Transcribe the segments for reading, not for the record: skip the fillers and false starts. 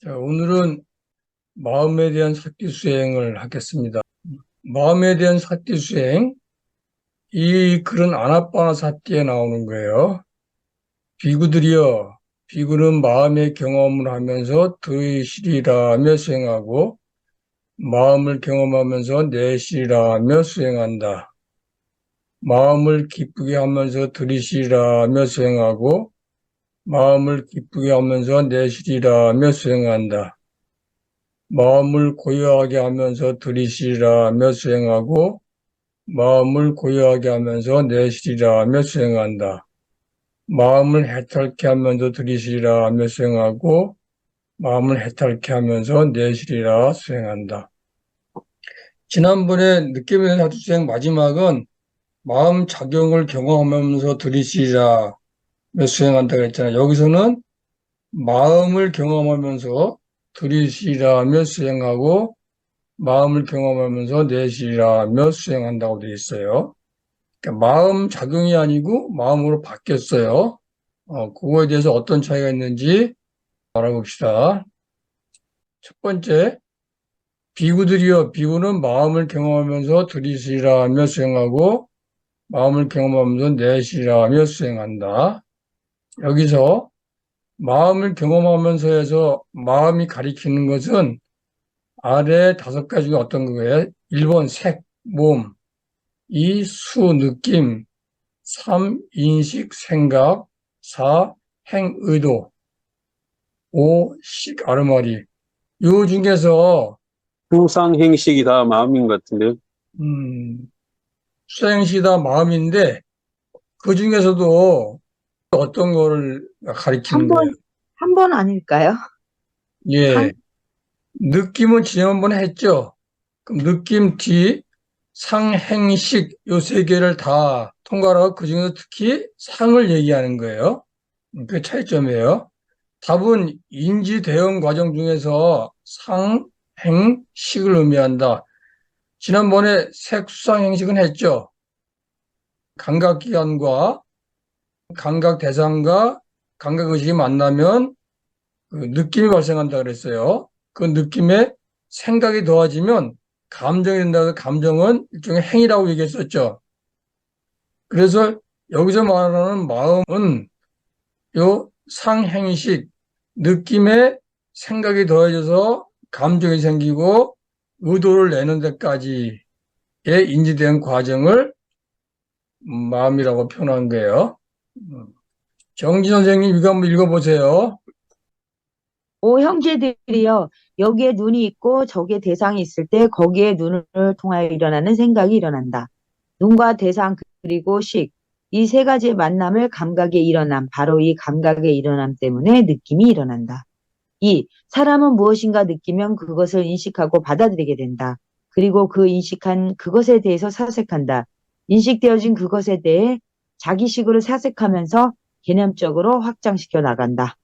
자, 오늘은 마음에 대한 사티 수행을 하겠습니다. 마음에 대한 사티 수행, 이 글은 아나빠나 사티에 나오는 거예요. 비구들이여, 비구는 마음의 경험을 하면서 들으시리라 하며 수행하고, 마음을 경험하면서 내시리라 하며 수행한다. 마음을 기쁘게 하면서 들으시리라 하며 수행하고, 마음을 기쁘게 하면서 내시리라 하며 수행한다. 마음을 고요하게 하면서 들이시리라 하며 수행하고 마음을 고요하게 하면서 내쉬리라 하며 수행한다. 마음을 해탈케 하면서 들이시리라 하며 수행하고 마음을 해탈케 하면서 내쉬리라 수행한다. 지난번에 느낌의 사주수행 마지막은 마음 작용을 경험하면서 들이시리라 하며 수행한다고 했잖아요. 여기서는 마음을 경험하면서 들이시리라 하며 수행하고 마음을 경험하면서 내쉬라 하며 수행한다고 되어 있어요. 그러니까 마음 작용이 아니고 마음으로 바뀌었어요. 그거에 대해서 어떤 차이가 있는지 알아봅시다. 첫 번째, 비구들이여, 비구는 마음을 경험하면서 들이시라 하며 수행하고 마음을 경험하면서 내쉬라 하며 수행한다. 여기서 마음을 경험하면서 해서 마음이 가리키는 것은 아래 5가지가 어떤 거예요? 1번 색, 몸, 2. 수, 느낌, 3. 인식, 생각, 4. 행, 의도, 5. 식, 아르마리. 요 중에서 수상행식이 다 마음인 것 같은데요. 수행시다 마음인데 그 중에서도 어떤 거를 가리키는 거예요? 3번, 3번 아닐까요? 예, 상, 느낌은 지난번에 했죠. 그럼 느낌 뒤 상, 행, 식 요 3개를 다 통과하고 그 중에서 특히 상을 얘기하는 거예요. 그게 차이점이에요. 답은 인지 대응 과정 중에서 상, 행, 식을 의미한다. 지난번에 색, 수상, 행식은 했죠. 감각기관과 감각 대상과 감각 의식이 만나면 그 느낌이 발생한다 그랬어요. 그 느낌에 생각이 더해지면 감정이 된다. 그 감정은 일종의 행위라고 얘기했었죠. 그래서 여기서 말하는 마음은 요 상행식 느낌에 생각이 더해져서 감정이 생기고 의도를 내는 데까지의 인지된 과정을 마음이라고 표현한 거예요. 정지 선생님 이거 한번 읽어보세요. 오 형제들이여, 여기에 눈이 있고 저기에 대상이 있을 때 거기에 눈을 통하여 일어나는 생각이 일어난다. 눈과 대상 그리고 식, 이 3가지의 만남을 감각의 일어남, 바로 이 감각의 일어남 때문에 느낌이 일어난다. 2. 사람은 무엇인가 느끼면 그것을 인식하고 받아들이게 된다. 그리고 그 인식한 그것에 대해서 사색한다. 인식되어진 그것에 대해 자기식으로 사색하면서 개념적으로 확장시켜 나간다.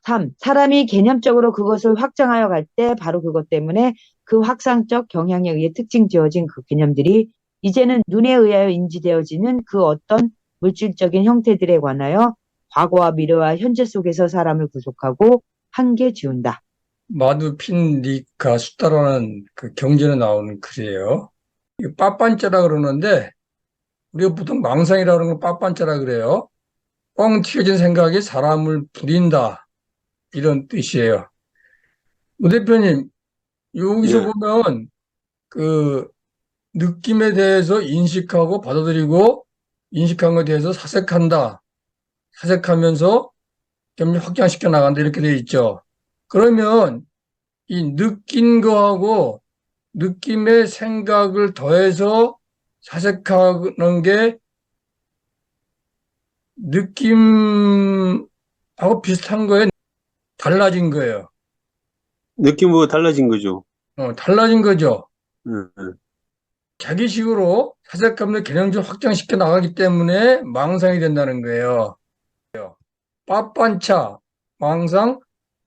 3. 사람이 개념적으로 그것을 확장하여 갈 때 바로 그것 때문에 그 확산적 경향에 의해 특징 지어진 그 개념들이 이제는 눈에 의하여 인지되어지는 그 어떤 물질적인 형태들에 관하여 과거와 미래와 현재 속에서 사람을 구속하고 한계 지운다. 마두핀니카 수다라는 그 경전에 나오는 글이에요. 이거 빠빤자라 그러는데 우리가 보통 망상이라 그러는 걸 빠빤자라 그래요. 뻥 튀어진 생각이 사람을 부린다 이런 뜻이에요. 우 대표님 여기서 예. 보면 그 느낌에 대해서 인식하고 받아들이고 인식한 것에 대해서 사색한다. 사색하면서 점점 확장시켜 나간다 이렇게 되어 있죠. 그러면 이 느낀 거하고 느낌의 생각을 더해서 사색하는 게 느낌하고 비슷한 거예요? 달라진 거예요. 느낌보다 달라진 거죠. 달라진 거죠. 예, 예. 자기식으로 사색하면 개념적으로 확장시켜 나가기 때문에 망상이 된다는 거예요. 빠빤차, 망상,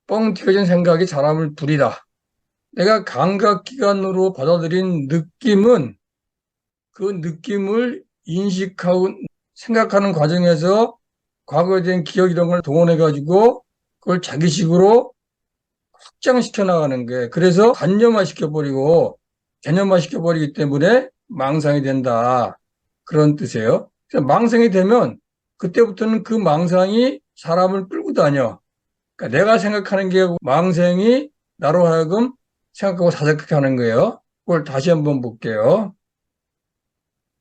뻥 튀어진 생각이 사람을 부리다. 내가 감각기관으로 받아들인 느낌은 그 느낌을 인식하고 생각하는 과정에서 과거에 대한 기억 이런 걸 동원해 가지고 그걸 자기식으로 확장시켜 나가는 거예요. 그래서 관념화 시켜버리고 개념화 시켜버리기 때문에 망상이 된다. 그런 뜻이에요. 그래서 망상이 되면 그때부터는 그 망상이 사람을 끌고 다녀. 그러니까 내가 생각하는 게 망상이 나로 하여금 생각하고 사색하게 하는 거예요. 그걸 다시 한번 볼게요.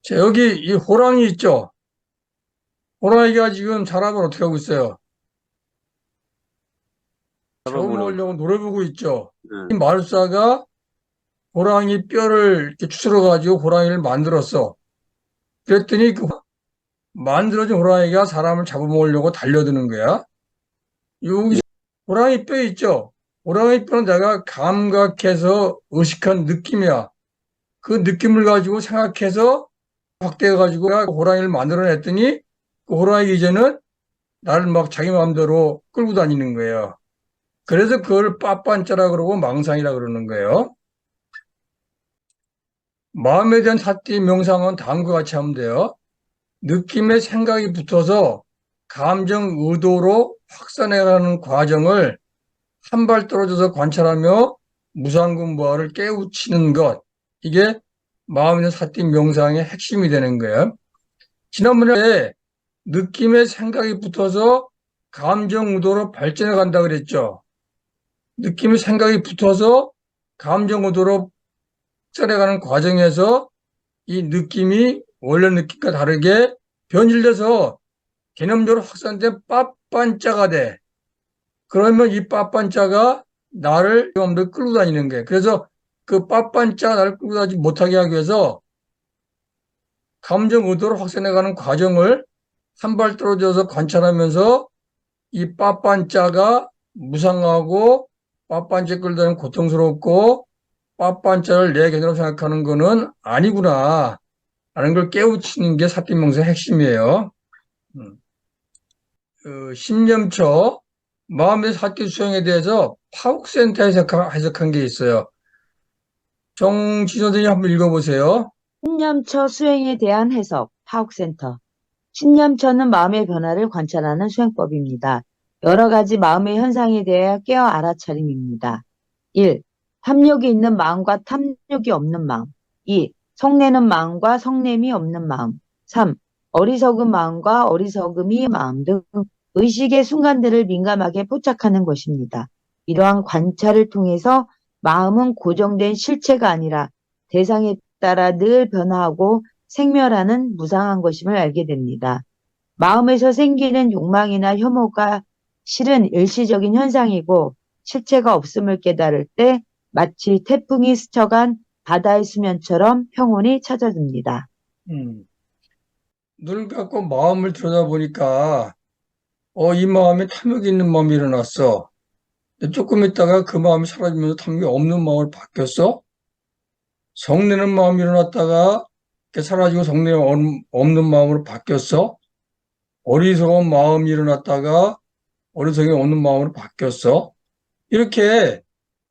자, 여기 이 호랑이 있죠? 호랑이가 지금 사람을 어떻게 하고 있어요? 잡아먹으려고 노래 부르고 있죠? 이 네. 마술사가 호랑이 뼈를 이렇게 추스러가지고 호랑이를 만들었어. 그랬더니 그 만들어진 호랑이가 사람을 잡아먹으려고 달려드는 거야. 여기 호랑이 뼈 있죠? 호랑이 뼈는 내가 감각해서 의식한 느낌이야. 그 느낌을 가지고 생각해서 확대해가지고 호랑이를 만들어냈더니 그 호랑이 이제는 나를 막 자기 마음대로 끌고 다니는 거예요. 그래서 그걸 빠빤짜라 그러고 망상이라 그러는 거예요. 마음에 대한 삿대 명상은 다음과 같이 하면 돼요. 느낌의 생각이 붙어서 감정 의도로 확산해가는 과정을 한 발 떨어져서 관찰하며 무상근무화를 깨우치는 것. 이게 마음에 대한 삿대 명상의 핵심이 되는 거예요. 지난번에 느낌의 생각이 붙어서 감정 의도로 발전해 간다 그랬죠. 느낌의 생각이 붙어서 감정 의도로 확산해가는 과정에서 이 느낌이 원래 느낌과 다르게 변질돼서 개념적으로 확산된 빠빤자가 돼. 그러면 이 빠빤자가 나를 마음대로 끌고 다니는 거예요. 그래서 그 빠빤자가 나를 끌고 다니지 못하게 하기 위해서 감정 의도로 확산해가는 과정을 한 발 떨어져서 관찰하면서 이 빠빤자가 무상하고 빠빤자 끌고 다니는 고통스럽고 빠빤자를 내 개념으로 생각하는 거는 아니구나 라는 걸 깨우치는 게 삿대명상의 핵심이에요. 신념처 마음의 삿대 수행에 대해서 파욱센터 해석한 게 있어요. 정지 선생님 한번 읽어보세요. 신념처 수행에 대한 해석, 파욱센터. 신념처는 마음의 변화를 관찰하는 수행법입니다. 여러 가지 마음의 현상에 대해 깨어 알아차림입니다. 1. 탐욕이 있는 마음과 탐욕이 없는 마음. 2. 성내는 마음과 성냄이 없는 마음. 3. 어리석은 마음과 어리석음이 마음 등 의식의 순간들을 민감하게 포착하는 것입니다. 이러한 관찰을 통해서 마음은 고정된 실체가 아니라 대상에 따라 늘 변화하고 생멸하는 무상한 것임을 알게 됩니다. 마음에서 생기는 욕망이나 혐오가 실은 일시적인 현상이고 실체가 없음을 깨달을 때 마치 태풍이 스쳐간 바다의 수면처럼 평온이 찾아듭니다. 눈을 감고 마음을 들여다보니까 이 마음에 탐욕이 있는 마음이 일어났어. 근데 조금 있다가 그 마음이 사라지면서 탐욕이 없는 마음으로 바뀌었어. 성내는 마음이 일어났다가 사라지고 성내가 없는 마음으로 바뀌었어. 어리석은 마음이 일어났다가 어리석음이 없는 마음으로 바뀌었어. 이렇게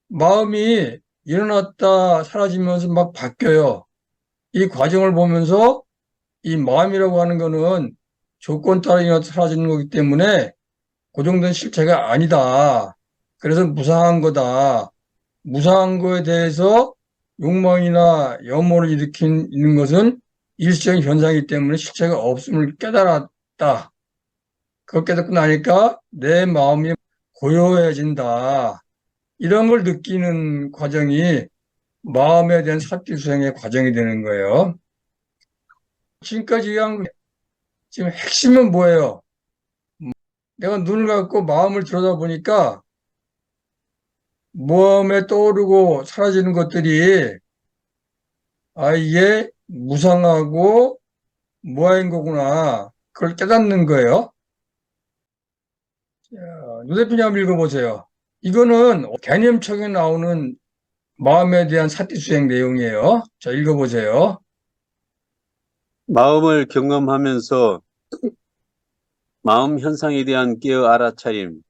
마음이 일어났다 사라지면서 막 바뀌어요. 이 과정을 보면서 이 마음이라고 하는 거는 조건 따라 일어나서 사라지는 거기 때문에 고정된 실체가 아니다. 그래서 무상한 거다. 무상한 거에 대해서 욕망이나 염원을 일으키는 것은 일시적인 현상이기 때문에 실체가 없음을 깨달았다. 그걸 깨닫고 나니까 내 마음이 고요해진다. 이런 걸 느끼는 과정이 마음에 대한 삿대수행의 과정이 되는 거예요. 지금까지 얘기한 지금 핵심은 뭐예요? 내가 눈을 감고 마음을 들여다보니까 마음에 떠오르고 사라지는 것들이 이게 무상하고 무아인 거구나. 그걸 깨닫는 거예요. 노 대표님 한번 읽어보세요. 이거는 개념책에 나오는 마음에 대한 사티수행 내용이에요. 자, 읽어보세요. 마음을 경험하면서 마음 현상에 대한 깨어 알아차림.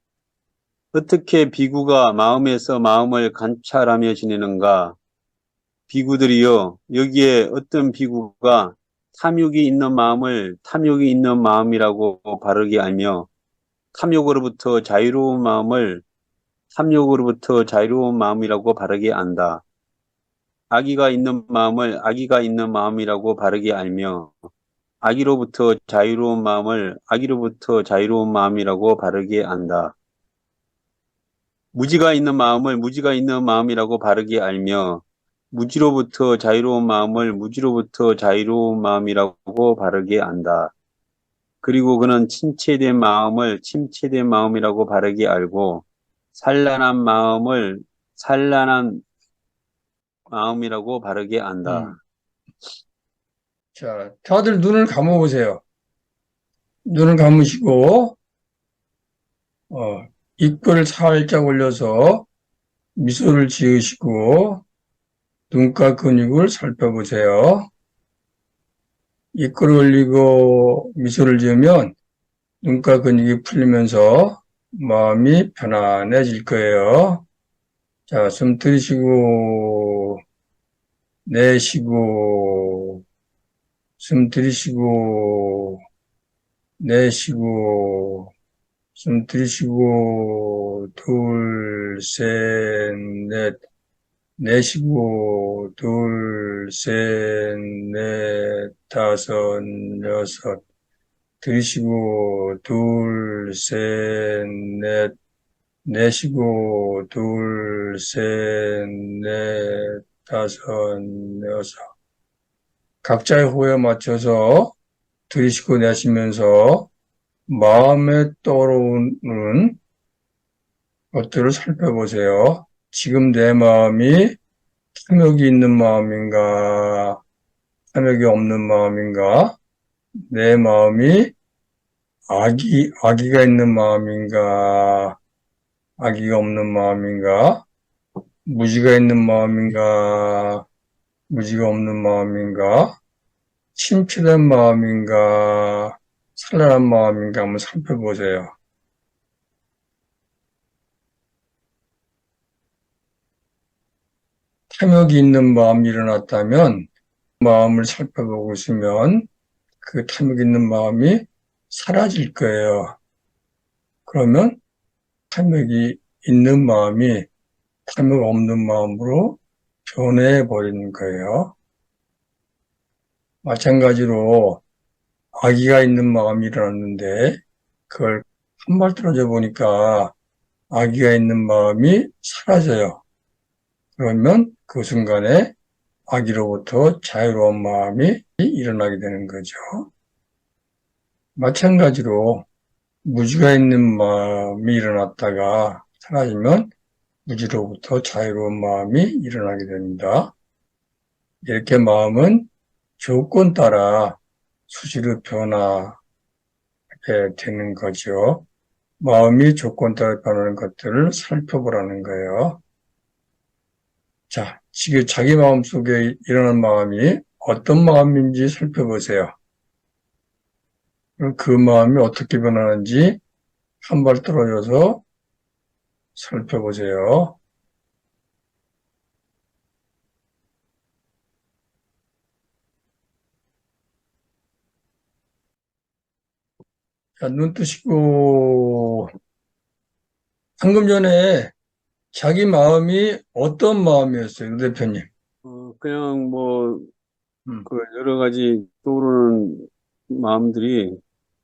어떻게 비구가 마음에서 마음을 관찰하며 지내는가? 비구들이요, 여기에 어떤 비구가 탐욕이 있는 마음을 탐욕이 있는 마음이라고 바르게 알며 탐욕으로부터 자유로운 마음을 탐욕으로부터 자유로운 마음이라고 바르게 안다. 악의가 있는 마음을 악의가 있는 마음이라고 바르게 알며 악의로부터 자유로운 마음을 악의로부터 자유로운 마음이라고 바르게 안다. 무지가 있는 마음을 무지가 있는 마음이라고 바르게 알며 무지로부터 자유로운 마음을 무지로부터 자유로운 마음이라고 바르게 안다. 그리고 그는 침체된 마음을 침체된 마음이라고 바르게 알고 산란한 마음을 산란한 마음이라고 바르게 안다. 자, 다들 눈을 감아보세요. 눈을 감으시고, 입꼬리를 살짝 올려서 미소를 지으시고, 눈가 근육을 살펴보세요. 입꼬리 올리고 미소를 지으면 눈가 근육이 풀리면서 마음이 편안해질 거예요. 자, 숨 들이쉬고, 내쉬고, 숨 들이쉬고, 내쉬고, 숨 들이쉬고, 둘, 셋, 넷, 내쉬고, 둘, 셋, 넷, 다섯, 여섯, 들이쉬고, 둘, 셋, 넷, 내쉬고, 둘, 셋, 넷, 다섯, 여섯. 각자의 호흡에 맞춰서 들이쉬고 내쉬면서 마음에 떠오르는 것들을 살펴보세요. 지금 내 마음이 탐욕이 있는 마음인가, 탐욕이 없는 마음인가, 내 마음이 악의가 있는 마음인가, 악의가 없는 마음인가, 무지가 있는 마음인가, 무지가 없는 마음인가, 침체된 마음인가, 산란한 마음인가 한번 살펴보세요. 탐욕이 있는 마음이 일어났다면 마음을 살펴보고 있으면 그 탐욕 있는 마음이 사라질 거예요. 그러면 탐욕이 있는 마음이 탐욕 없는 마음으로 변해버리는 거예요. 마찬가지로 악의가 있는 마음이 일어났는데 그걸 한 발 떨어져 보니까 악의가 있는 마음이 사라져요. 그러면 그 순간에 악의로부터 자유로운 마음이 일어나게 되는 거죠. 마찬가지로 무지가 있는 마음이 일어났다가 사라지면 무지로부터 자유로운 마음이 일어나게 됩니다. 이렇게 마음은 조건 따라 수시로 변화하게 되는 거죠. 마음이 조건 따라 변하는 것들을 살펴보라는 거예요. 자, 지금 자기 마음속에 일어난 마음이 어떤 마음인지 살펴보세요. 그럼 그 마음이 어떻게 변하는지 한 발 떨어져서 살펴보세요. 자, 눈 뜨시고, 방금 전에 자기 마음이 어떤 마음이었어요, 유 대표님? 그냥 뭐, 음, 여러 가지 떠오르는 마음들이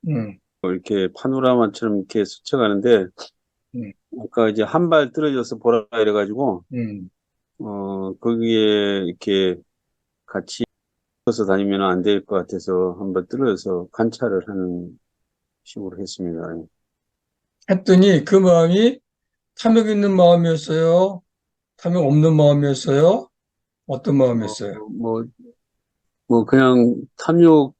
음, 이렇게 파노라마처럼 이렇게 스쳐가는데, 음, 아까 이제 한 발 떨어져서 보라 이래가지고, 음. 거기에 이렇게 같이 서서 다니면 안 될 것 같아서 한번 떨어져서 관찰을 하는 식으로 했습니다. 했더니 그 마음이 탐욕 있는 마음이었어요? 탐욕 없는 마음이었어요? 어떤 뭐, 마음이었어요? 뭐, 그냥 탐욕,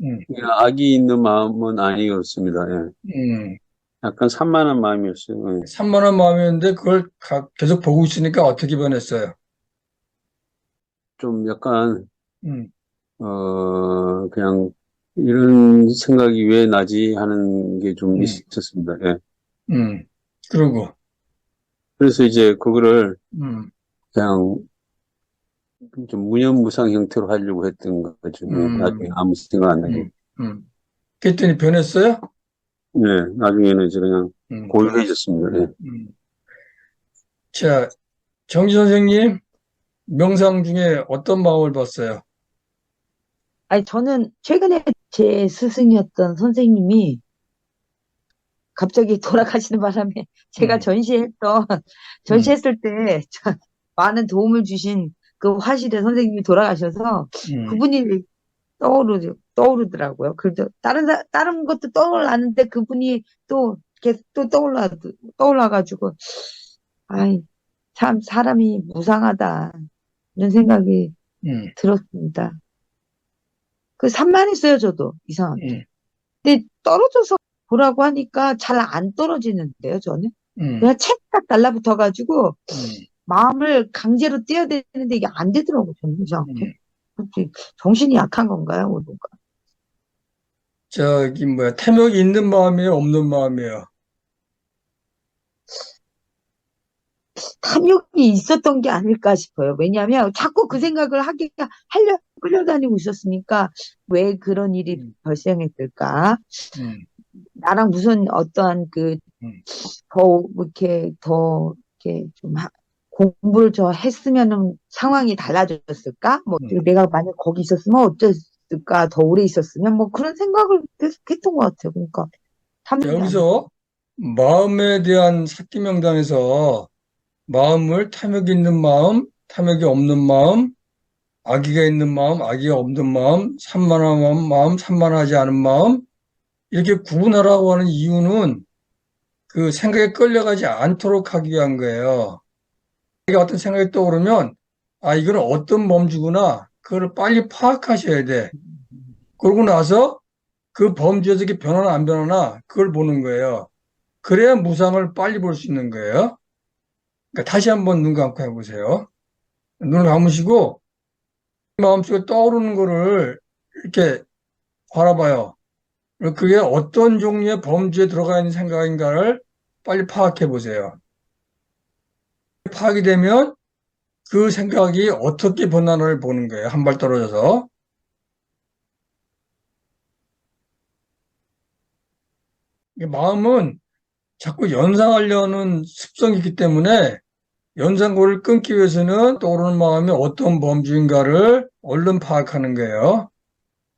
음, 그냥 악이 있는 마음은 아니었습니다. 예. 음. 약간 산만한 마음이었어요. 예. 산만한 마음이었는데 그걸 계속 보고 있으니까 어떻게 변했어요? 좀 약간, 음, 그냥 이런 생각이 왜 나지 하는 게 좀 음, 있었습니다. 예. 그러고, 그래서 이제 그거를 음, 그냥 좀 무념무상 형태로 하려고 했던 거죠. 예. 나중에 음, 아무 생각 안 나게. 음, 그랬더니 변했어요? 네, 나중에는 이제 그냥 변했어. 고요해졌습니다. 예. 음. 자, 정지 선생님, 명상 중에 어떤 마음을 봤어요? 아니, 저는 최근에 제 스승이었던 선생님이 갑자기 돌아가시는 바람에 제가 음, 음, 전시했을 때 많은 도움을 주신 그 화실의 선생님이 돌아가셔서 음, 그분이 떠오르더라고요. 그래도 다른 것도 떠올랐는데 그분이 또 계속 또 떠올라가지고, 아이, 참, 사람이 무상하다. 이런 생각이 음, 들었습니다. 그 산만했어요, 저도, 이상하게. 음, 근데 떨어져서 보라고 하니까 잘 안 떨어지는데요, 저는. 음, 그냥 찰딱 달라붙어가지고 음, 마음을 강제로 띄어야 되는데 이게 안 되더라고요, 저는 이상하게. 음. 혹시 정신이 약한 건가요, 뭔가? 저기, 뭐야, 탐욕이 있는 마음이에요, 없는 마음이에요? 탐욕이 있었던 게 아닐까 싶어요. 왜냐하면 자꾸 그 생각을 하려, 끌려다니고 있었으니까 왜 그런 일이 음, 발생했을까? 음, 나랑 무슨 어떠한 음, 이렇게 좀 공부를 저 했으면은 상황이 달라졌을까? 뭐, 음. 내가 만약 거기 있었으면 어땠을까? 더 오래 있었으면 뭐 그런 생각을 계속 했던 것 같아요. 그러니까 탐욕이 아닐까. 여기서 마음에 대한 사기명단에서 마음을 탐욕이 있는 마음, 탐욕이 없는 마음, 악의가 있는 마음, 악의가 없는 마음, 산만한 마음, 산만하지 않은 마음, 이렇게 구분하라고 하는 이유는 그 생각에 끌려가지 않도록 하기 위한 거예요. 이게 어떤 생각이 떠오르면, 아, 이거는 어떤 범주구나. 그걸 빨리 파악하셔야 돼. 그러고 나서 그 범주에서 이게 변하나 안 변하나 그걸 보는 거예요. 그래야 무상을 빨리 볼 수 있는 거예요. 그러니까 다시 한번 눈 감고 해보세요. 눈을 감으시고 마음속에 떠오르는 거를 이렇게 바라봐요. 그게 어떤 종류의 범주에 들어가 있는 생각인가를 빨리 파악해 보세요. 파악이 되면 그 생각이 어떻게 변화를 보는 거예요. 한 발 떨어져서. 마음은 자꾸 연상하려는 습성이 있기 때문에 연상고를 끊기 위해서는 떠오르는 마음이 어떤 범주인가를 얼른 파악하는 거예요.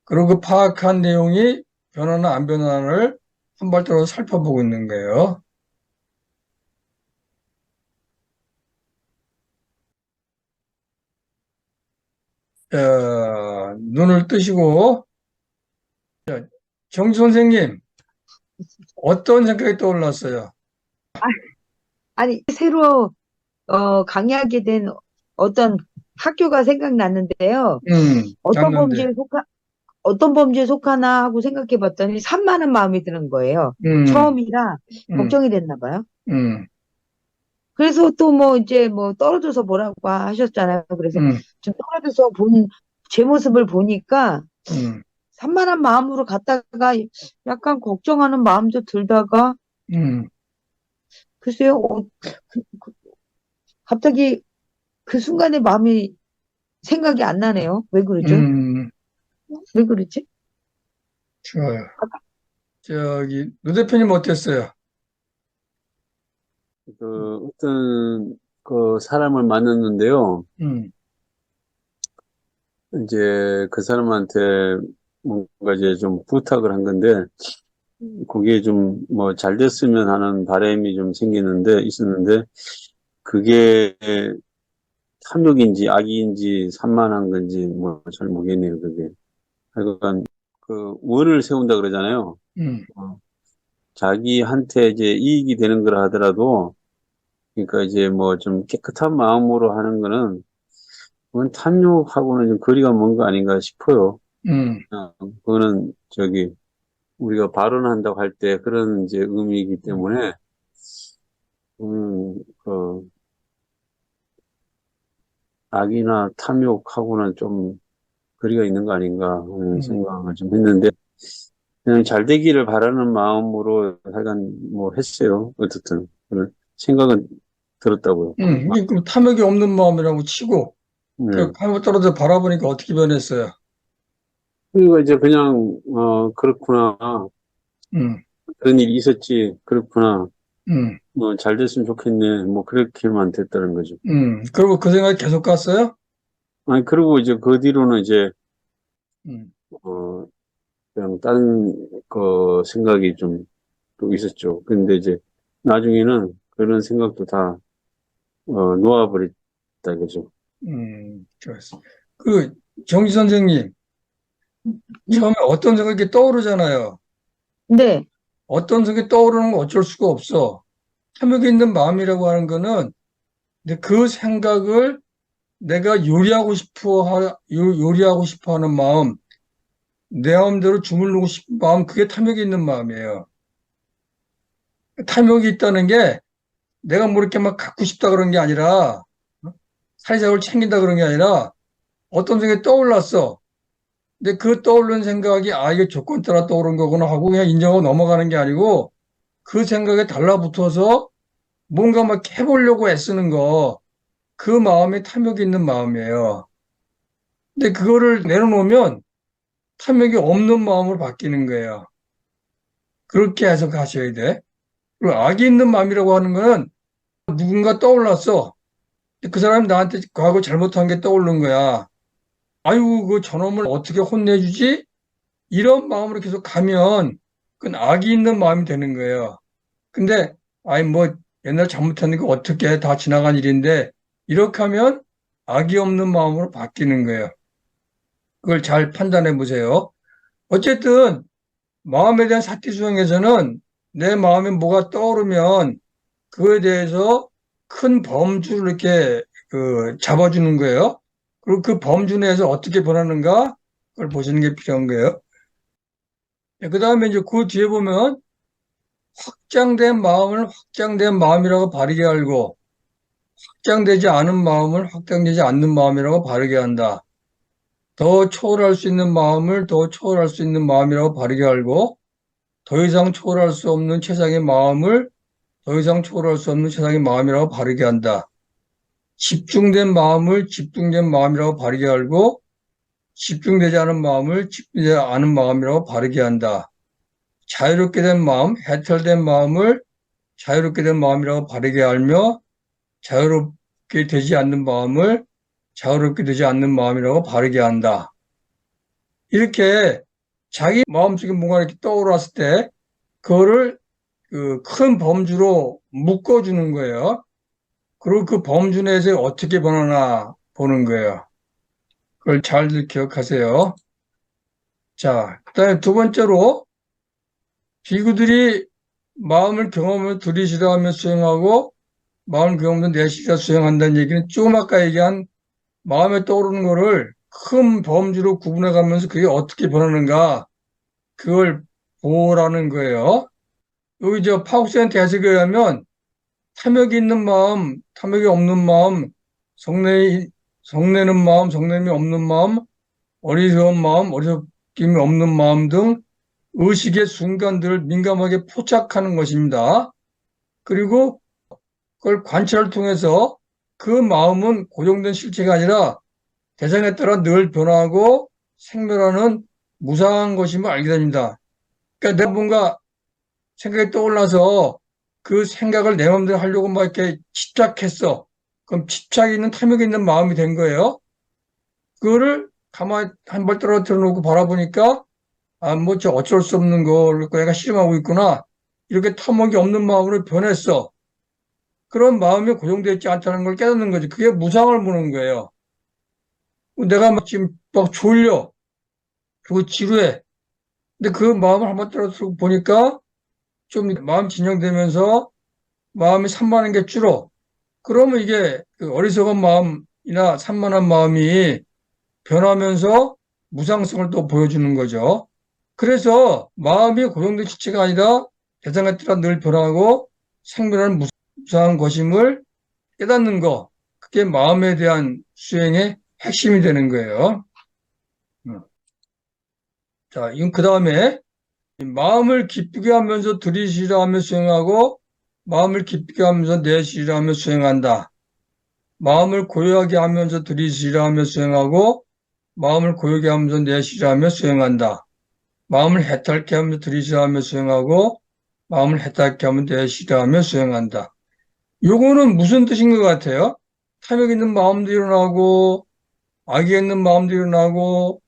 그리고 그 파악한 내용이 변화나 안 변화를 한 발 떨어져 살펴보고 있는 거예요. 눈을 뜨시고, 정지 선생님, 어떤 생각이 떠올랐어요? 아니, 새로 강의하게 된 어떤 학교가 생각났는데요. 어떤 났는데, 범죄에 속하, 어떤 범죄에 속하나 하고 생각해 봤더니 산만한 마음이 드는 거예요. 음, 처음이라 음, 걱정이 됐나 봐요. 음, 그래서 또 뭐 이제 뭐 떨어져서 보라고 하셨잖아요. 그래서 음, 좀 떨어져서 본 제 모습을 보니까 음, 산만한 마음으로 갔다가 약간 걱정하는 마음도 들다가 음, 글쎄요, 그- 갑자기 그 순간에 마음이 생각이 안 나네요. 왜 그러죠? 음, 왜 그러지? 좋아요. 노 대표님 어땠어요? 어떤 그 사람을 만났는데요. 음, 이제 그 사람한테 뭔가 이제 좀 부탁을 한 건데, 그게 좀 뭐 잘 됐으면 하는 바람이 좀 있었는데, 그게 탐욕인지 악의인지 산만한 건지 뭐 잘 모르겠네요, 그게. 하여간 그 원을 세운다 그러잖아요. 음, 어, 자기한테 이제 이익이 되는 거라 하더라도, 그러니까 이제 뭐 좀 깨끗한 마음으로 하는 거는, 그건 탐욕하고는 좀 거리가 먼 거 아닌가 싶어요. 음, 그거는 우리가 발언한다고 할 때 그런 이제 의미이기 때문에, 그 악이나 탐욕하고는 좀 거리가 있는 거 아닌가 하는 음, 생각을 좀 했는데, 그냥 잘 되기를 바라는 마음으로 하여간 뭐 했어요. 어쨌든. 그런 생각은 들었다고요. 이게 그 탐욕이 없는 마음이라고 치고, 그 네. 하늘 떨어져 바라보니까 어떻게 변했어요? 그리고 이제 그냥, 그렇구나. 음, 그런 일이 있었지. 그렇구나. 음. 뭐, 잘 됐으면 좋겠네. 뭐, 그렇게만 됐다는 거죠. 그리고 그 생각이 계속 갔어요? 아니, 그리고 이제 그 뒤로는 이제, 음, 어, 그냥 다른 거 생각이 좀 또 있었죠. 근데 이제 나중에는 그런 생각도 다, 놓아버렸다, 그죠. 좋았어. 그, 정지 선생님, 처음에 어떤 생각이 떠오르잖아요. 네, 어떤 생각이 떠오르는 건 어쩔 수가 없어. 탐욕이 있는 마음이라고 하는 거는, 근데 그 생각을 내가 요리하고 싶어 하는 마음, 내 마음대로 주물르고 싶은 마음, 그게 탐욕이 있는 마음이에요. 탐욕이 있다는 게 내가 뭐 이렇게 막 갖고 싶다 그런 게 아니라, 사회적으로 챙긴다 그런 게 아니라, 어떤 생각이 떠올랐어. 근데 그 떠오르는 생각이, 이게 조건 따라 떠오른 거구나 하고 그냥 인정하고 넘어가는 게 아니고, 그 생각에 달라붙어서 뭔가 막 해보려고 애쓰는 거, 그 마음이 탐욕이 있는 마음이에요. 근데 그거를 내려놓으면 탐욕이 없는 마음으로 바뀌는 거예요. 그렇게 해석하셔야 돼. 그리고 악이 있는 마음이라고 하는 거는 누군가 떠올랐어. 그 사람이 나한테 과거 잘못한 게 떠오른 거야. 아유, 그 저놈을 어떻게 혼내주지? 이런 마음으로 계속 가면 그건 악이 있는 마음이 되는 거예요. 근데, 뭐, 옛날 잘못한 거 어떻게 다 지나간 일인데, 이렇게 하면 악이 없는 마음으로 바뀌는 거예요. 그걸 잘 판단해 보세요. 어쨌든, 마음에 대한 사티수행에서는 내 마음에 뭐가 떠오르면 그거에 대해서 큰 범주를 이렇게 잡아주는 거예요. 그리고 그 범주 내에서 어떻게 변하는가 그걸 보시는 게 필요한 거예요. 그 다음에 이제 그 뒤에 보면 확장된 마음을 확장된 마음이라고 바르게 알고 확장되지 않은 마음을 확장되지 않는 마음이라고 바르게 한다. 더 초월할 수 있는 마음을 더 초월할 수 있는 마음이라고 바르게 알고 더 이상 초월할 수 없는 최상의 마음을 더 이상 초월할 수 없는 최상의 마음이라고 바르게 한다. 집중된 마음을 집중된 마음이라고 바르게 알고 집중되지 않은 마음을 집중되지 않은 마음이라고 바르게 한다. 자유롭게 된 마음, 해탈된 마음을 자유롭게 된 마음이라고 바르게 알며 자유롭게 되지 않는 마음을 자유롭게 되지 않는 마음이라고 바르게 한다. 이렇게 자기 마음속에 뭔가 이렇게 떠올랐을 때 그거를 그 큰 범주로 묶어주는 거예요. 그리고 그 범주 내에서 어떻게 변하나 보는 거예요. 그걸 잘 기억하세요. 자, 그다음에 두 번째로 비구들이 마음을 경험을 들이시라하며 수행하고 마음을 경험을 내쉬라 수행한다는 얘기는 조금 아까 얘기한 마음에 떠오르는 거를 큰 범주로 구분해 가면서 그게 어떻게 변하는가 그걸 보라는 거예요. 여기 파우스한테 해석에 의하면 탐욕이 있는 마음, 탐욕이 없는 마음, 성내는 마음, 성냄이 없는 마음, 어리석은 마음, 어리석임이 없는 마음 등 의식의 순간들을 민감하게 포착하는 것입니다. 그리고 그걸 관찰을 통해서 그 마음은 고정된 실체가 아니라 대상에 따라 늘 변화하고 생멸하는 무상한 것임을 알게 됩니다. 그러니까 내가 뭔가 생각이 떠올라서 그 생각을 내 마음대로 하려고 막 이렇게 집착했어. 그럼 집착이 있는 탐욕이 있는 마음이 된 거예요. 그거를 가만히 한 발 떨어뜨려 놓고 바라보니까 뭐 저 어쩔 수 없는 걸 내가 실험하고 있구나. 이렇게 탐욕이 없는 마음으로 변했어. 그런 마음이 고정되어 있지 않다는 걸 깨닫는 거지. 그게 무상을 보는 거예요. 내가 막 지금 막 졸려. 그리고 지루해. 근데 그 마음을 한번 떨어뜨려 보니까 좀 마음 진정되면서 마음이 산만한 게 줄어. 그러면 이게 그 어리석은 마음이나 산만한 마음이 변하면서 무상성을 또 보여주는 거죠. 그래서 마음이 고정된 지체가 아니라 대상에 따라 늘 변하고 생멸하는 무상한 것임을 깨닫는 거. 그게 마음에 대한 수행의 핵심이 되는 거예요. 자, 이건 그 다음에 마음을 기쁘게 하면서 들이쉬라 하며 수행하고 마음을 기쁘게 하면서 내쉬라 하며 수행한다. 마음을 고요하게 하면서 들이쉬라 하며 수행하고 마음을 고요하게 하면서 내쉬라 하며 수행한다. 마음을 해탈케 하면서 들이쉬라 하며 수행하고 마음을 해답게 하면 돼. 싫어하며 수행한다. 요거는 무슨 뜻인 것 같아요? 탐욕 있는 마음도 일어나고, 악이 있는 마음도 일어나고,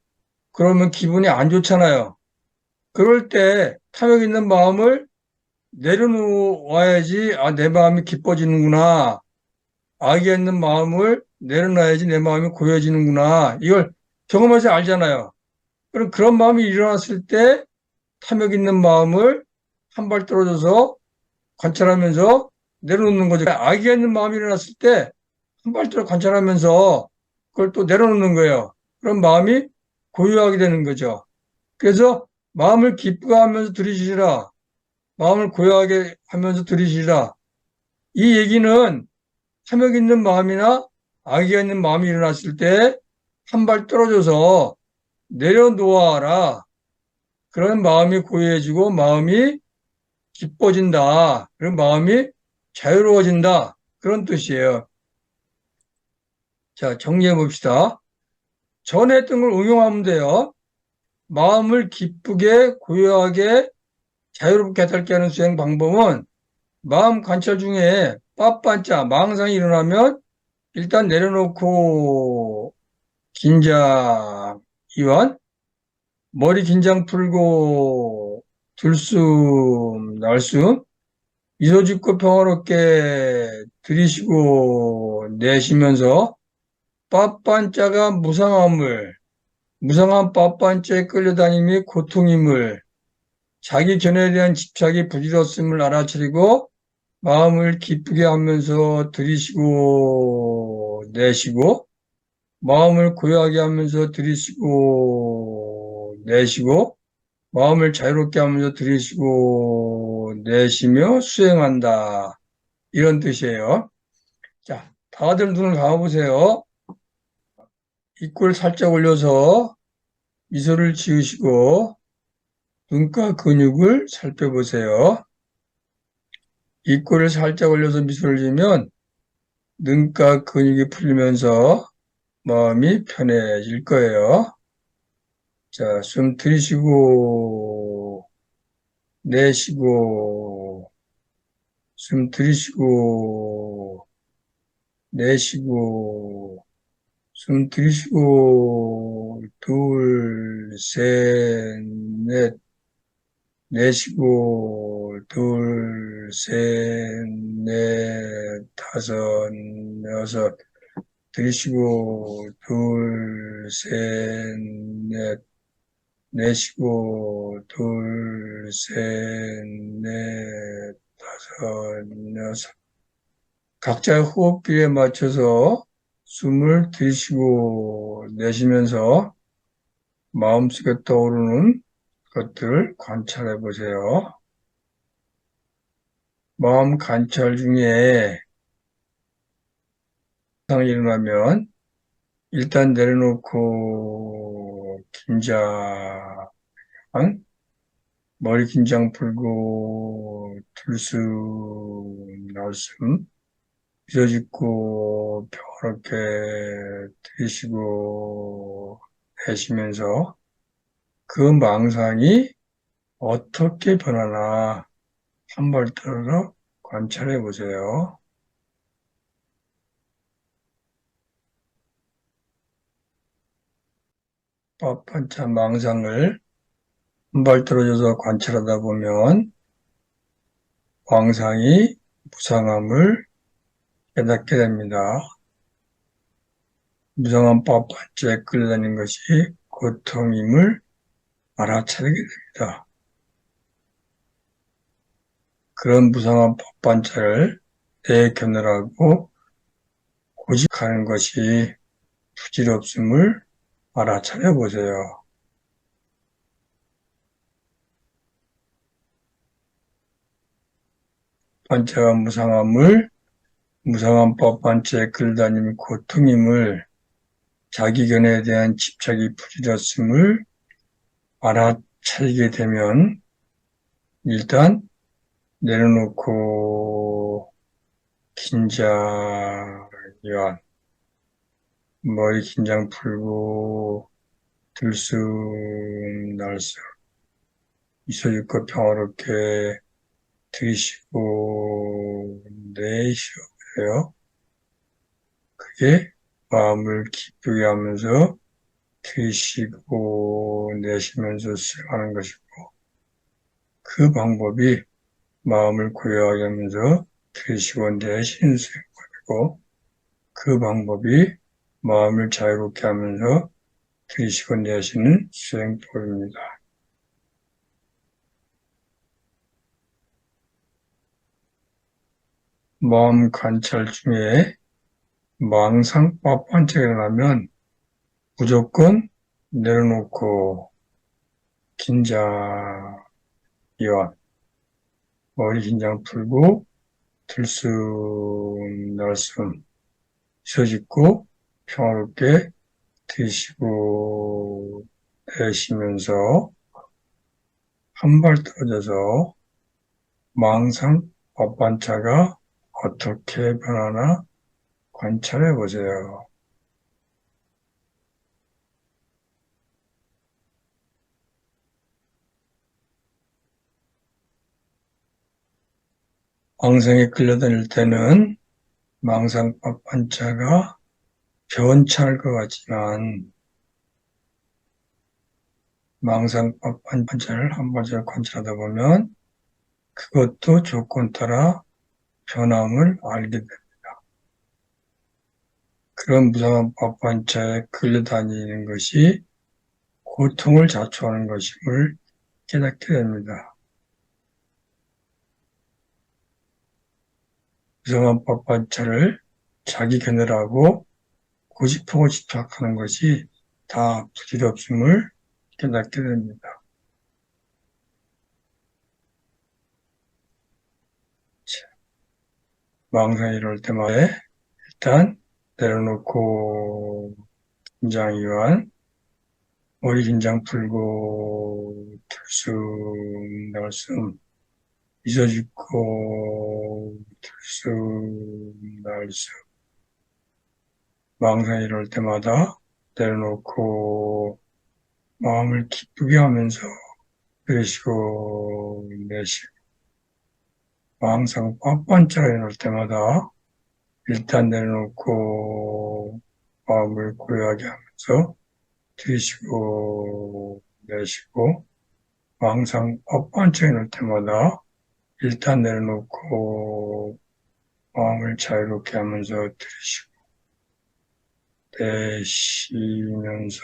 그러면 기분이 안 좋잖아요. 그럴 때 탐욕 있는 마음을 내려놓아야지, 아, 내 마음이 기뻐지는구나. 악이 있는 마음을 내려놔야지 내 마음이 고여지는구나. 이걸 경험해서 알잖아요. 그럼 그런 마음이 일어났을 때 탐욕 있는 마음을 한 발 떨어져서 관찰하면서 내려놓는 거죠. 악이 있는 마음이 일어났을 때 한 발 떨어 관찰하면서 그걸 또 내려놓는 거예요. 그럼 마음이 고요하게 되는 거죠. 그래서 마음을 기쁘게 하면서 들이시라. 마음을 고요하게 하면서 들이시라. 이 얘기는 탐욕 있는 마음이나 악의가 있는 마음이 일어났을 때 한 발 떨어져서 내려놓아라. 그런 마음이 고요해지고 마음이 기뻐진다. 그런 마음이 자유로워진다. 그런 뜻이에요. 자, 정리해 봅시다. 전에 했던 걸 응용하면 돼요. 마음을 기쁘게, 고요하게, 자유롭게 해탈게 하는 수행 방법은 마음 관찰 중에 빠빠자, 망상이 일어나면 일단 내려놓고 긴장, 이완, 머리 긴장 풀고 들숨, 날숨, 미소 짓고 평화롭게 들이쉬고 내쉬면서 빠빤자가 무상한 빠빤자에 끌려다님이 고통임을, 자기 견해에 대한 집착이 부질없음을 알아차리고 마음을 기쁘게 하면서 들이쉬고 내쉬고 마음을 고요하게 하면서 들이쉬고 내쉬고 마음을 자유롭게 하면서 들이쉬고 내쉬며 수행한다. 이런 뜻이에요. 자, 다들 눈을 감아보세요. 입꼬리를 살짝 올려서 미소를 지으시고 눈가 근육을 살펴보세요. 입꼬리를 살짝 올려서 미소를 지으면 눈가 근육이 풀리면서 마음이 편해질 거예요. 자, 숨 들이쉬고 내쉬고 숨 들이쉬고 내쉬고 숨 들이쉬고 둘, 셋, 넷 내쉬고 둘, 셋, 넷, 다섯, 여섯 들이쉬고 둘, 셋, 넷 내쉬고 둘, 셋, 넷, 다섯, 여섯 각자의 호흡기에 맞춰서 숨을 들이쉬고 내쉬면서 마음속에 떠오르는 것들을 관찰해 보세요. 마음 관찰 중에 상이 일어나면 일단 내려놓고 긴장, 머리 긴장 풀고 들숨, 날숨, 미소 짓고 평화롭게 들이쉬고 내쉬면서 그 망상이 어떻게 변하나 한 발 떨어져 관찰해 보세요. 뻔뻔한 망상을 한 발 떨어져서 관찰하다 보면 망상이 무상함을 깨닫게 됩니다. 무상한 뻔뻔죄에 끌려다니는 것이 고통임을 알아차리게 됩니다. 그런 무상한 뻔뻔죄를 내 견해라고 고집하는 것이 부질없음을 알아차려 보세요. 번째가 무상한 뻔뻔죄에 끌다니는 고통임을, 자기 견해에 대한 집착이 부질없음을 알아차리게 되면 일단 내려놓고 긴장, 이완, 머리 긴장 풀고 들숨, 날숨, 미소 짓고 평화롭게 들이쉬고 내쉬어요. 그게 마음을 기쁘게 하면서 들이쉬고 내쉬면서 수행하는 것이고, 그 방법이 마음을 고요하게 하면서 들이쉬고 내쉬는 수행법이고, 그 방법이 마음을 자유롭게 하면서 들이쉬고 내쉬는 수행법입니다. 마음 관찰 중에 망상 빠빤치가 일어나면 무조건 내려놓고 긴장, 이완, 머리 긴장 풀고 들숨, 날숨, 쉬어짓고 평화롭게 드시고 내쉬면서 한 발 떨어져서 망상 엇반차가 어떻게 변하나 관찰해 보세요. 망상에 끌려다닐 때는 망상 엇반차가 변치할 것 같지만 망상 엇반차를 한 번씩 관찰하다 보면 그것도 조건 따라 변함을 알게 됩니다. 그런 무상한 엇반차에 끌려다니는 것이 고통을 자초하는 것임을 깨닫게 됩니다. 무상한 엇반차를 자기 견해라고 고집하고 집착하는 것이 다 부질없음을 깨닫게 됩니다. 망상이 이럴 때마다 일단 내려놓고 긴장 이완, 머리 긴장 풀고 들숨 날숨, 미소 짓고 들숨 날숨. 망상이 이럴 때마다 내려놓고 마음을 기쁘게 하면서 들이쉬고 내쉬고, 망상 뻔뻔짜리 이럴 때마다 일단 내려놓고 마음을 고요하게 하면서 들이쉬고 내쉬고, 망상 뻔뻔짜리 이럴 때마다 일단 내려놓고 마음을 자유롭게 하면서 들이쉬고 내쉬면서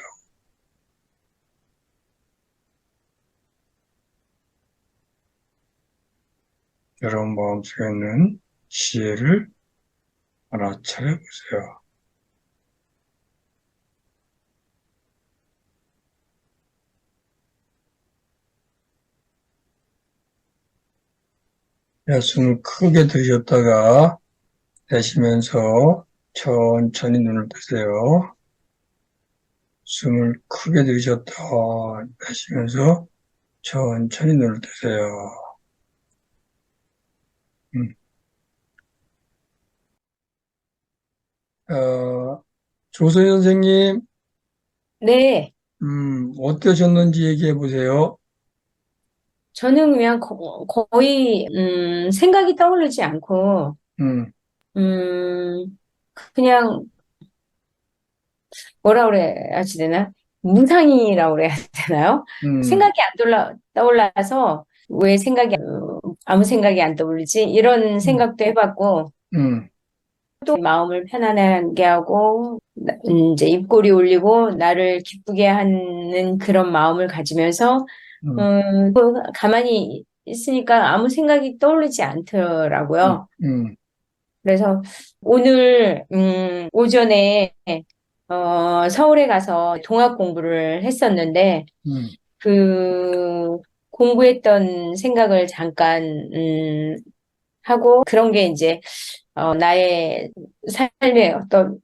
여러분 마음속에 있는 지혜를 알아차려 보세요. 숨을 크게 들이셨다가 내쉬면서 천천히 눈을 뜨세요. 숨을 크게 들이셨다 내쉬면서 천천히 눈을 뜨세요. 음. 조선희 선생님, 네, 어떠셨는지 얘기해 보세요. 저는 그냥 거의, 생각이 떠오르지 않고, 음, 음, 그냥, 뭐라 그래야지 되나? 무상이라고 그래야 되나요? 음, 생각이 안 떠올라서, 왜 아무 생각이 안 떠오르지? 이런 음, 생각도 해봤고, 음, 또 마음을 편안하게 하고, 이제 입꼬리 올리고, 나를 기쁘게 하는 그런 마음을 가지면서, 음, 가만히 있으니까 아무 생각이 떠오르지 음, 않더라고요. 음, 그래서 오늘, 오전에, 서울에 가서 동학 공부를 했었는데, 음, 그 공부했던 생각을 잠깐, 하고, 그런 게 이제, 나의 삶에 어떤,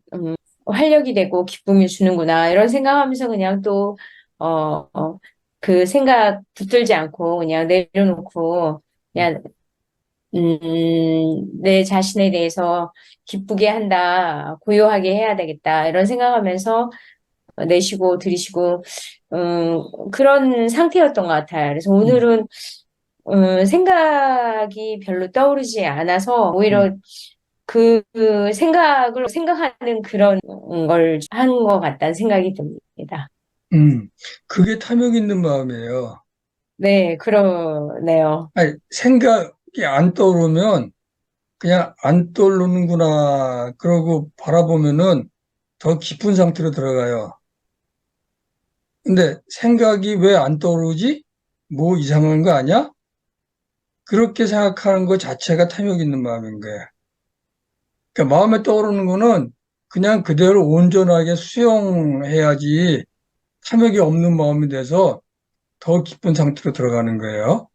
활력이 되고 기쁨을 주는구나, 이런 생각하면서 그냥 또, 어, 어, 그 생각 붙들지 않고 그냥 내려놓고, 그냥 내 자신에 대해서 기쁘게 한다, 고요하게 해야 되겠다, 이런 생각하면서 내쉬고 들이쉬고, 그런 상태였던 것 같아요. 그래서 오늘은 생각이 별로 떠오르지 않아서 오히려 그 생각하는 그런 걸 한 것 같다는 생각이 듭니다. 음, 그게 탐욕 있는 마음이에요. 네, 그러네요. 아니, 생각이 안 떠오르면 그냥 안 떠오르는구나. 그러고 바라보면은 더 깊은 상태로 들어가요. 근데 생각이 왜 안 떠오르지? 뭐 이상한 거 아니야? 그렇게 생각하는 것 자체가 탐욕 있는 마음인 거예요. 그러니까 마음에 떠오르는 거는 그냥 그대로 온전하게 수용해야지 탐욕이 없는 마음이 돼서 더 깊은 상태로 들어가는 거예요.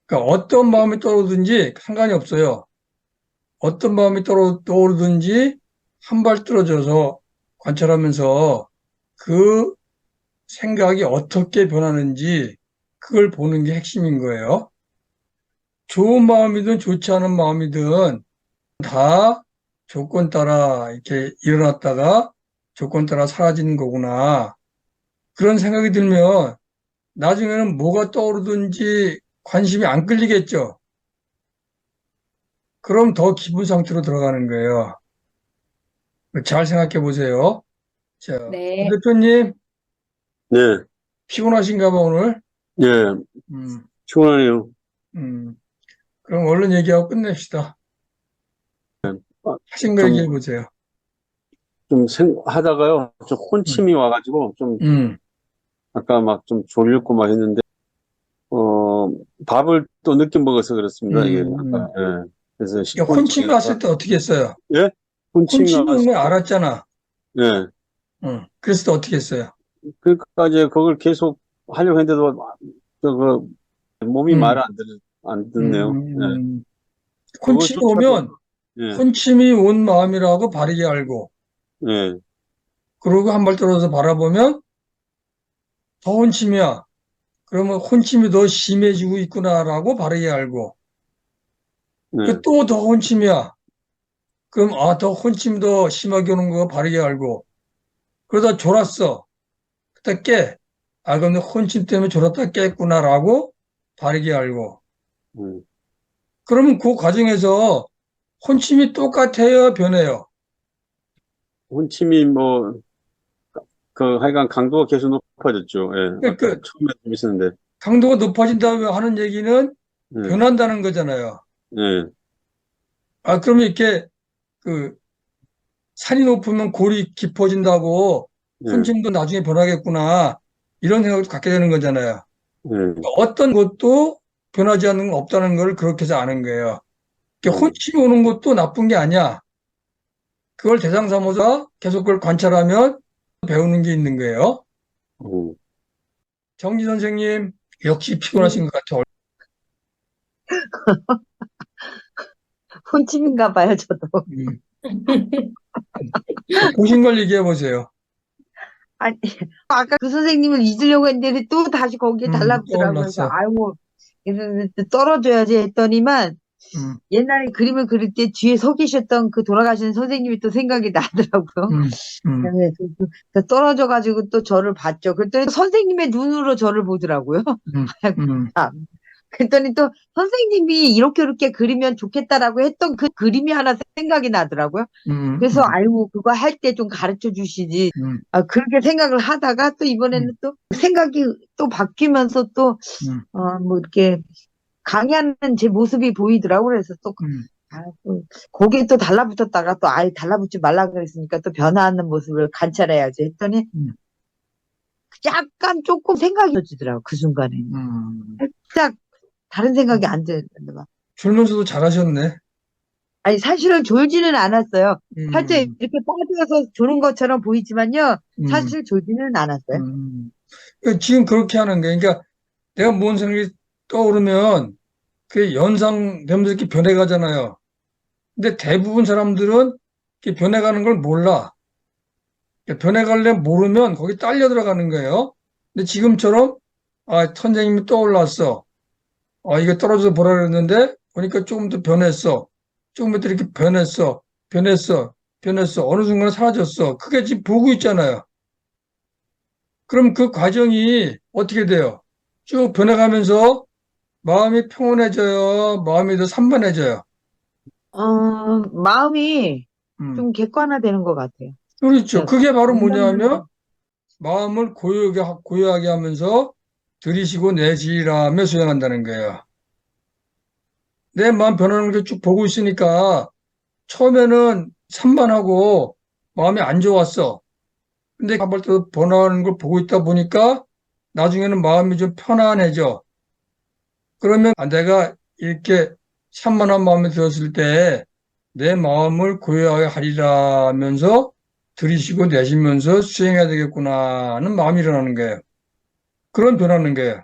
그러니까 어떤 마음이 떠오르든지 상관이 없어요. 어떤 마음이 떠오르든지 한 발 떨어져서 관찰하면서 그 생각이 어떻게 변하는지 그걸 보는 게 핵심인 거예요. 좋은 마음이든 좋지 않은 마음이든 다 조건 따라 이렇게 일어났다가 조건 따라 사라지는 거구나. 그런 생각이 들면 나중에는 뭐가 떠오르든지 관심이 안 끌리겠죠. 그럼 더 기분 상태로 들어가는 거예요. 잘 생각해 보세요. 자, 박 네. 대표님, 네, 피곤하신가 봐, 오늘? 예, 음, 피곤하네요. 음. 그럼 얼른 얘기하고 끝냅시다. 아, 하신 거 좀, 얘기해 보세요. 하다가요, 좀 음, 혼침이 와가지고, 좀, 음, 아까 막 좀 졸렸고 막 했는데, 어, 밥을 또 늦게 먹어서 그렇습니다, 이게. 음. 아까, 예. 그래서 그러니까 혼침이 10분쯤에 왔을 때 어떻게 했어요? 예? 혼침이 혼침이 온 왔을 걸 때, 알았잖아. 예. 그랬을 때 어떻게 했어요? 그러니까 이제 그걸 계속 하려고 했는데도, 몸이 음, 말을 안 듣네요. 예. 음. 혼침이 그것조차도, 오면 예, 혼침이 온 마음이라고 바르게 알고, 예, 그러고 한 발 떨어져서 바라보면 더 혼침이야. 그러면 혼침이 더 심해지고 있구나라고 바르게 알고, 예, 또 더 혼침이야. 그럼 더 혼침이 더 심하게 오는 거 바르게 알고, 그러다 졸았어. 그때 깨. 그럼 혼침 때문에 졸았다 깼구나라고 바르게 알고. 음. 그러면 그 과정에서 혼침이 똑같아요, 변해요. 혼침이 뭐, 하여간 강도가 계속 높아졌죠. 예, 아까 그러니까 처음에 좀 있었는데, 강도가 높아진다고 하는 얘기는 예, 변한다는 거잖아요. 예, 그러면 이렇게 그 산이 높으면 골이 깊어진다고 예, 혼침도 나중에 변하겠구나. 이런 생각을 갖게 되는 거잖아요. 예, 어떤 것도 변하지 않는 건 없다는 걸 그렇게 해서 아는 거예요. 그러니까 음, 혼침이 오는 것도 나쁜 게 아니야. 그걸 대상 삼아서 계속 그걸 관찰하면 배우는 게 있는 거예요. 음. 정지 선생님, 역시 음, 피곤하신 것 같아요. 혼침인가 봐요, 저도. 음. 보신 걸 얘기해 보세요. 아니, 아까 그 선생님을 잊으려고 했는데 또 다시 거기에 달라붙더라고요. 그래서 떠올랐어. 아이고, 그래서 떨어져야지 했더니만 음, 옛날에 그림을 그릴 때 뒤에 서 계셨던 그 돌아가신 선생님이 또 생각이 나더라고요. 음, 음, 네, 떨어져가지고 또 저를 봤죠. 그랬더니 선생님의 눈으로 저를 보더라고요. 음, 음, 그랬더니 또 선생님이 이렇게 그리면 좋겠다라고 했던 그 그림이 하나 생각이 나더라고요. 그래서 음, 아이고 그거 할 때 좀 가르쳐 주시지. 음, 그렇게 생각을 하다가 또 음, 이번에는 또 생각이 또 바뀌면서 또 음, 뭐 이렇게 강의하는 제 모습이 보이더라고요. 그래서 또 음, 또 거기에 또 달라붙었다가 또 아예 달라붙지 말라 그랬으니까 또 변화하는 모습을 관찰해야지 했더니 음, 약간 조금 생각이 들어지더라고 그 순간에. 음. 살짝 다른 생각이 안 드는데 막. 졸면서도 잘하셨네. 아니 사실은 졸지는 않았어요. 살짝 음, 이렇게 빠져서 조는 것처럼 보이지만요. 음, 사실 졸지는 않았어요. 그러니까 지금 그렇게 하는 거예요. 그러니까 내가 뭔 생각이 떠오르면 그게 연상되면서 이렇게 변해가잖아요. 근데 대부분 사람들은 이렇게 변해가는 걸 몰라. 변해가려면 모르면 거기 딸려 들어가는 거예요. 근데 지금처럼 선생님이 떠올랐어. 이거 떨어져서 보라 그랬는데 보니까 조금 더 변했어. 조금 더 이렇게 변했어. 변했어. 변했어. 어느 순간에 사라졌어. 그게 지금 보고 있잖아요. 그럼 그 과정이 어떻게 돼요? 쭉 변해가면서 마음이 평온해져요? 마음이 더 산만해져요? 마음이 음. 좀 객관화되는 것 같아요. 그렇죠. 그러니까 그게 바로 뭐냐면 감정은, 마음을 고요하게 하면서 들이쉬고 내쉬라며 수행한다는 거예요. 내 마음 변하는 걸 쭉 보고 있으니까 처음에는 산만하고 마음이 안 좋았어. 근데 한번 더 변화하는 걸 보고 있다 보니까 나중에는 마음이 좀 편안해져. 그러면 내가 이렇게 산만한 마음이 들었을 때 내 마음을 고요하게 하리라면서 들이쉬고 내쉬면서 수행해야 되겠구나 하는 마음이 일어나는 거예요. 그런 변하는 거예요.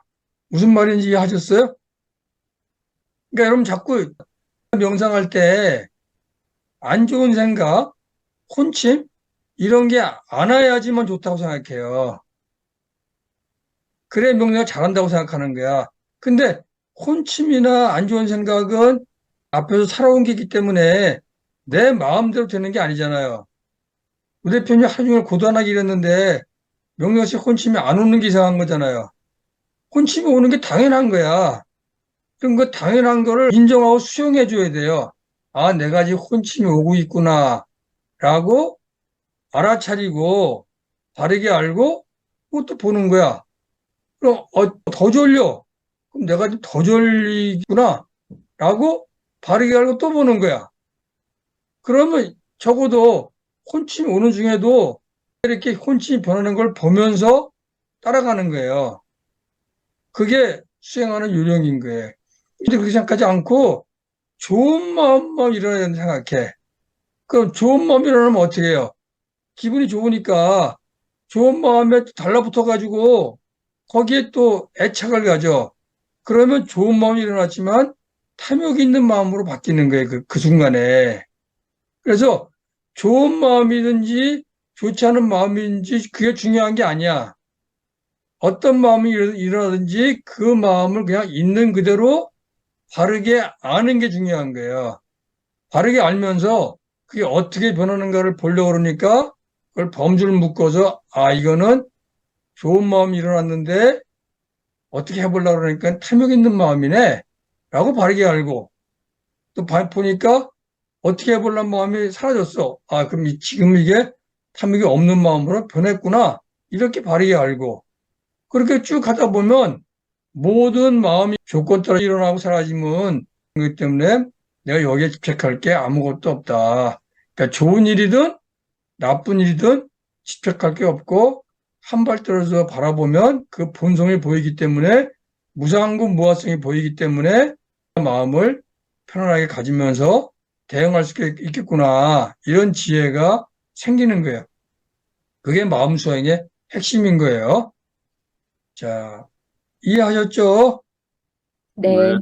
무슨 말인지 이해하셨어요? 그러니까 여러분 자꾸 명상할 때 안 좋은 생각, 혼침 이런 게 안 와야지만 좋다고 생각해요. 그래 명상을 잘한다고 생각하는 거야. 근데 혼침이나 안 좋은 생각은 앞에서 살아온 게있기 때문에 내 마음대로 되는 게 아니잖아요. 우 대표님 하루 종일 고단하게 일했는데 명상시 혼침이 안 오는 게 이상한 거잖아요. 혼침이 오는 게 당연한 거야. 그럼 그 당연한 거를 인정하고 수용해 줘야 돼요. 아, 내가 지금 혼침이 오고 있구나. 라고 알아차리고 바르게 알고 그것도 보는 거야. 그럼 더 졸려. 그럼 내가 지금 더 졸리구나. 라고 바르게 알고 또 보는 거야. 그러면 적어도 혼침이 오는 중에도 이렇게 혼침이 변하는 걸 보면서 따라가는 거예요. 그게 수행하는 요령인 거예요. 근데 그렇게 생각하지 않고 좋은 마음만 일어나야 된다 생각해. 그럼 좋은 마음이 일어나면 어떻게 해요? 기분이 좋으니까 좋은 마음에 달라붙어가지고 거기에 또 애착을 가져. 그러면 좋은 마음이 일어났지만 탐욕이 있는 마음으로 바뀌는 거예요. 그 순간에. 그래서 좋은 마음이든지 좋지 않은 마음인지 그게 중요한 게 아니야. 어떤 마음이 일어나든지 그 마음을 그냥 있는 그대로 바르게 아는 게 중요한 거예요. 바르게 알면서 그게 어떻게 변하는가를 보려고 그러니까 그걸 범주를 묶어서 아, 이거는 좋은 마음이 일어났는데 어떻게 해보려고 그러니까 탐욕 있는 마음이네 라고 바르게 알고 또 보니까 어떻게 해보려는 마음이 사라졌어. 아, 그럼 지금 이게 탐욕이 없는 마음으로 변했구나. 이렇게 바르게 알고 그렇게 쭉 하다 보면 모든 마음이 조건 따라 일어나고 사라지면 그렇기 때문에 내가 여기에 집착할 게 아무것도 없다. 그러니까 좋은 일이든 나쁜 일이든 집착할 게 없고 한 발 떨어져 바라보면 그 본성이 보이기 때문에 무상고 무화성이 보이기 때문에 마음을 편안하게 가지면서 대응할 수 있겠구나. 이런 지혜가 생기는 거예요. 그게 마음 수행의 핵심인 거예요. 자, 이해하셨죠? 네. 네.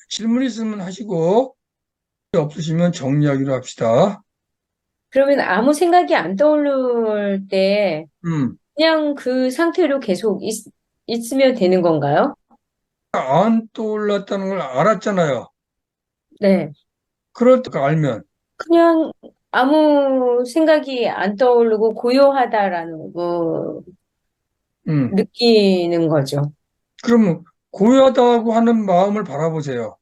질문 있으면 하시고 없으시면 정리하기로 합시다. 그러면 아무 생각이 안 떠오를 때 음, 그냥 그 상태로 계속 있으면 되는 건가요? 안 떠올랐다는 걸 알았잖아요. 네. 그럴 때 알면, 그냥 아무 생각이 안 떠오르고 고요하다라는 거 음, 느끼는 거죠. 그러면 고요하다고 하는 마음을 바라보세요.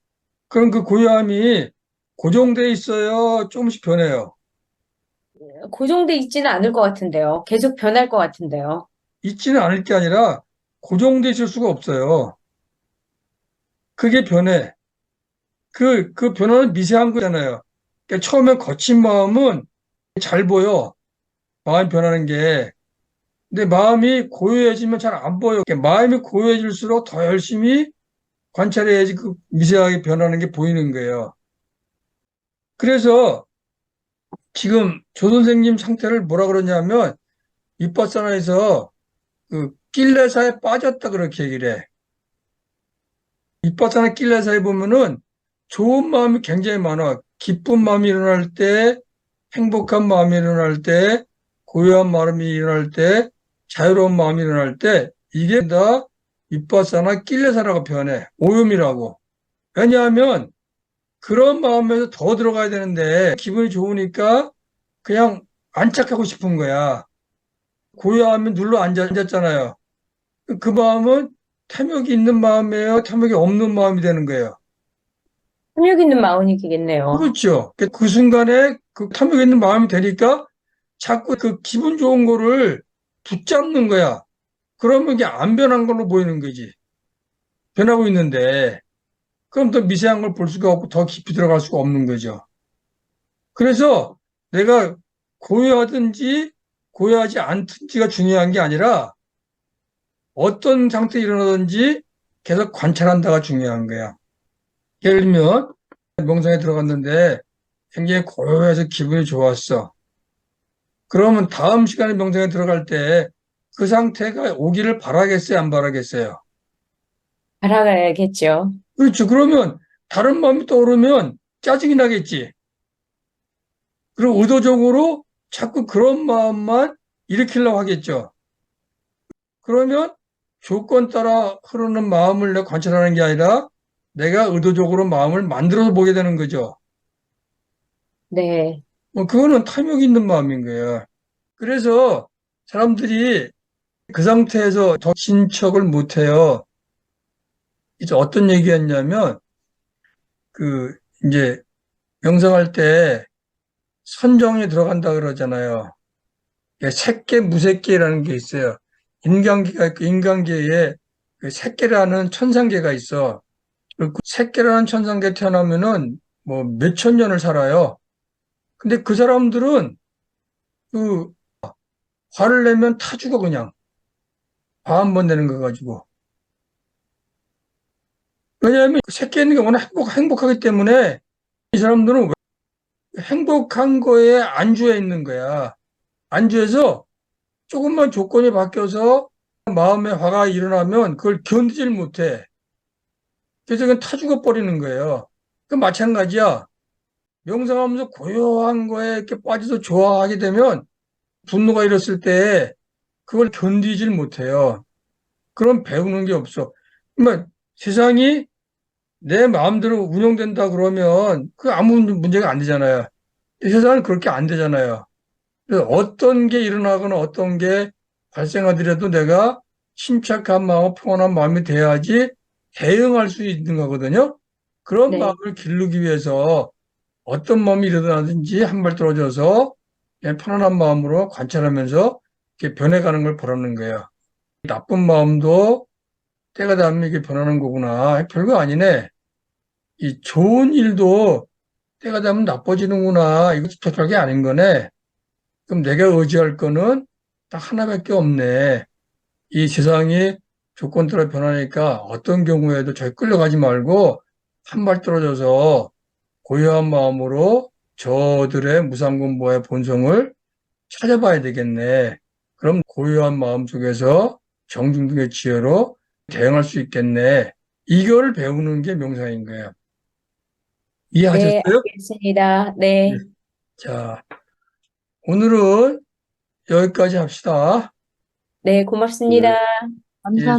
그럼 그 고요함이 고정돼 있어요? 조금씩 변해요? 고정돼 있지는 않을 것 같은데요. 계속 변할 것 같은데요. 있지는 않을 게 아니라 고정돼 있을 수가 없어요. 그게 변해. 그 변화는 미세한 거잖아요. 그러니까 처음에 거친 마음은 잘 보여. 마음이 변하는 게. 근데 마음이 고요해지면 잘 안 보여. 그러니까 마음이 고요해질수록 더 열심히 관찰해야지 그 미세하게 변하는 게 보이는 거예요. 그래서 지금 조 선생님 상태를 뭐라 그러냐면 윗바사나에서 그 낄레사에 빠졌다 그렇게 얘기를 해. 윗바사나 낄레사에 보면은 좋은 마음이 굉장히 많아. 기쁜 마음이 일어날 때, 행복한 마음이 일어날 때, 고요한 마음이 일어날 때, 자유로운 마음이 일어날 때 이게 다 윗바사나 낄레사라고 표현해. 오염이라고. 왜냐하면 그런 마음에서 더 들어가야 되는데 기분이 좋으니까 그냥 안착하고 싶은 거야. 고요하면 눌러 앉았잖아요. 그 마음은 탐욕이 있는 마음이에요? 탐욕이 없는 마음이 되는 거예요? 탐욕 있는 마음이겠네요. 그렇죠. 그 순간에 그 탐욕 있는 마음이 되니까 자꾸 그 기분 좋은 거를 붙잡는 거야. 그러면 이게 안 변한 걸로 보이는 거지. 변하고 있는데, 그럼 더 미세한 걸 볼 수가 없고 더 깊이 들어갈 수가 없는 거죠. 그래서 내가 고요하든지 고요하지 않든지가 중요한 게 아니라 어떤 상태에 일어나든지 계속 관찰한다가 중요한 거야. 예를 들면 명상에 들어갔는데 굉장히 고요해서 기분이 좋았어. 그러면 다음 시간에 명상에 들어갈 때 그 상태가 오기를 바라겠어요, 안 바라겠어요? 알아가야겠죠. 그렇죠. 그러면 다른 마음이 떠오르면 짜증이 나겠지. 그리고 의도적으로 자꾸 그런 마음만 일으키려고 하겠죠. 그러면 조건 따라 흐르는 마음을 내가 관찰하는 게 아니라 내가 의도적으로 마음을 만들어서 보게 되는 거죠. 네. 그거는 탐욕이 있는 마음인 거예요. 그래서 사람들이 그 상태에서 더 진척을 못 해요. 이제 어떤 얘기였냐면, 그, 이제, 명상할 때 선정에 들어간다 그러잖아요. 색계, 무색계라는 게 있어요. 인간계가 있고, 인간계에 그 색계라는 천상계가 있어. 그 색계라는 천상계 태어나면은 뭐 몇천 년을 살아요. 근데 그 사람들은 그 화를 내면 타 죽어, 그냥. 화 한 번 내는 거 가지고. 왜냐하면 새끼 있는 게 워낙 행복하기 때문에 이 사람들은 행복한 거에 안주해 있는 거야. 안주해서 조금만 조건이 바뀌어서 마음에 화가 일어나면 그걸 견디질 못해. 그래서 그냥 타 죽어버리는 거예요. 그 마찬가지야. 명상하면서 고요한 거에 이렇게 빠져서 좋아하게 되면 분노가 일었을 때 그걸 견디질 못해요. 그럼 배우는 게 없어. 그러면 세상이 내 마음대로 운영된다 그러면 그 아무 문제가 안 되잖아요. 세상은 그렇게 안 되잖아요. 그래서 어떤 게 일어나거나 어떤 게 발생하더라도 내가 침착한 마음, 평온한 마음이 돼야지 대응할 수 있는 거거든요. 그런 네. 마음을 기르기 위해서 어떤 마음이 일어나든지 한 발 떨어져서 그냥 편안한 마음으로 관찰하면서 이렇게 변해가는 걸 보라는 거예요. 나쁜 마음도 때가 되면 이게 변하는 거구나. 별거 아니네. 이 좋은 일도 때가 되면 나빠지는구나. 이거 별게 아닌 거네. 그럼 내가 의지할 거는 딱 하나밖에 없네. 이 세상이 조건 따라 변하니까 어떤 경우에도 저기 끌려가지 말고 한 발 떨어져서 고요한 마음으로 저들의 무상군보의 본성을 찾아봐야 되겠네. 그럼 고요한 마음 속에서 정중등의 지혜로 대응할 수 있겠네. 이걸 배우는 게 명상인 거예요. 네, 이해하셨어요? 알겠습니다. 네. 네. 자, 오늘은 여기까지 합시다. 네, 예, 고맙습니다. 예, 감사합니다.